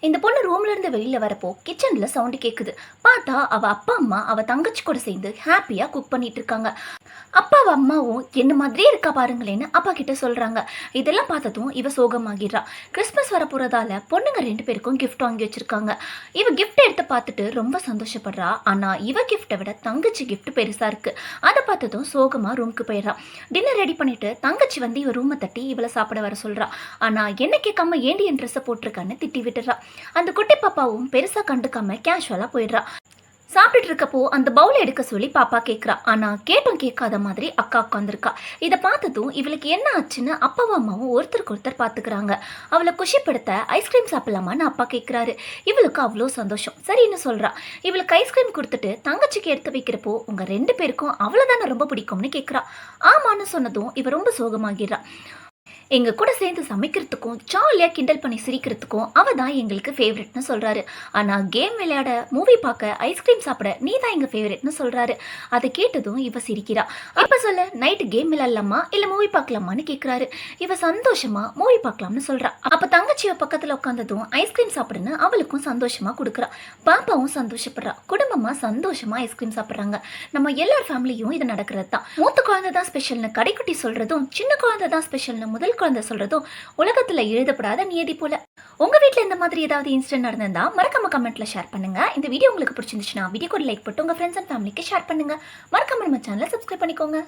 இந்த பொண்ணு ரூம்ல இருந்து வெளியில வரப்போ கிச்சன்ல சவுண்ட் கேக்குது. பார்த்தா அவ அப்பா அம்மா அவ தங்கச்சி கூட சேர்ந்து ஹாப்பியா குக் பண்ணிட்டு இருக்காங்க. அப்பாவும் அம்மாவும் என்ன மாதிரியே இருக்கா பாருங்களேன்னு அப்பா கிட்ட சொல்றாங்க. இதெல்லாம் பார்த்ததும் இவ சோகமாகிடுறா. கிறிஸ்மஸ் வர போறதால பொண்ணுங்க 2 பேருக்கும் கிஃப்ட் வாங்கி வச்சிருக்காங்க. இவ கிஃப்ட் எடுத்து பார்த்துட்டு ரொம்ப சந்தோஷப்படுறா. ஆனா இவ கிஃப்ட்டை விட தங்கச்சி கிஃப்ட் பெருசா இருக்கு. அதை பார்த்ததும் சோகமா ரூமுக்கு போயிடுறா. டின்னர் ரெடி பண்ணிட்டு தங்கச்சி வந்து இவ ரூமை தட்டி இவளை சாப்பிட வர சொல்றா. ஆனா என்ன கேட்காம ஏண்டி என் ட்ரெஸ்ஸை போட்டிருக்கான்னு திட்டி விட்டுறா. அந்த குட்டி பாப்பாவும் பெருசா கண்டுக்காம கேஷுவலா போயிடுறா. சாப்பிட்டுட்டு இருக்கப்போ அந்த பவுல் எடுக்க சொல்லி பாப்பா கேட்குறா. ஆனா கேட்டும் கேட்காத மாதிரி அக்கா உட்காந்துருக்கா. இதை பார்த்ததும் இவளுக்கு என்ன ஆச்சுன்னு அப்பாவும் அம்மாவும் ஒருத்தருக்கு ஒருத்தர் பார்த்துக்கிறாங்க. அவளை குஷிப்படுத்த ஐஸ்கிரீம் சாப்பிடலாமான்னு அப்பா கேட்குறாரு. இவளுக்கு அவ்வளோ சந்தோஷம். சரின்னு சொல்றா. இவளுக்கு ஐஸ்கிரீம் கொடுத்துட்டு தங்கச்சிக்கு எடுத்து வைக்கிறப்போ உங்க 2 பேருக்கும் அவ்வளோதானே ரொம்ப பிடிக்கும்னு கேட்குறா. ஆமான்னு சொன்னதும் இவ ரொம்ப சோகமாகிடுறா. எங்க கூட சேர்ந்து சமைக்கிறதுக்கும் ஜாலியாக கிண்டல் பண்ணி சிரிக்கிறதுக்கும் அவ தான் எங்களுக்கு ஃபேவரெட்னு சொல்றாரு. ஆனால் கேம் விளையாட, மூவி பார்க்க, ஐஸ்கிரீம் சாப்பிட நீ தான் எங்கள் ஃபேவரெட்னு சொல்றாரு. அதை கேட்டதும் இவ சிரிக்கிறா. அப்போ சொல்ல நைட்டு கேம் விளையாடலாமா இல்லை மூவி பார்க்கலாமான்னு கேட்குறாரு. இவ சந்தோஷமா மூவி பார்க்கலாம்னு சொல்றா. அப்போ தங்கச்சியோ பக்கத்தில் உட்காந்ததும் ஐஸ்கிரீம் சாப்பிடுன்னு அவளுக்கும் சந்தோஷமா கொடுக்குறா. பாப்பாவும் சந்தோஷப்படுறா. குடும்பமா சந்தோஷமா ஐஸ்கிரீம் சாப்பிட்றாங்க. நம்ம எல்லார் ஃபேமிலியும் இது நடக்கிறது தான். மூத்த குழந்தை தான் ஸ்பெஷல்னு கடைக்குட்டி சொல்றதும், சின்ன குழந்தை தான் ஸ்பெஷல்னு முதல் குழந்தை சொல்றதும் உலகத்துல எழுதப்படாத நியதி போல. உங்க வீட்ல இந்த மாதிரி ஏதாவது இன்சிடென்ட் நடந்திருந்தா மறக்காம கமெண்ட்ல ஷேர் பண்ணுங்க. இந்த வீடியோ உங்களுக்கு பிடிச்சிருந்துச்சுன்னா வீடியோக்கு லைக் போட்டு உங்க ஃப்ரெண்ட்ஸ் அண்ட் ஃபேமிலிக்கு ஷேர் பண்ணுங்க. மறக்காம நம்ம சேனலை சப்ஸ்கிரைப் பண்ணிக்கோங்க.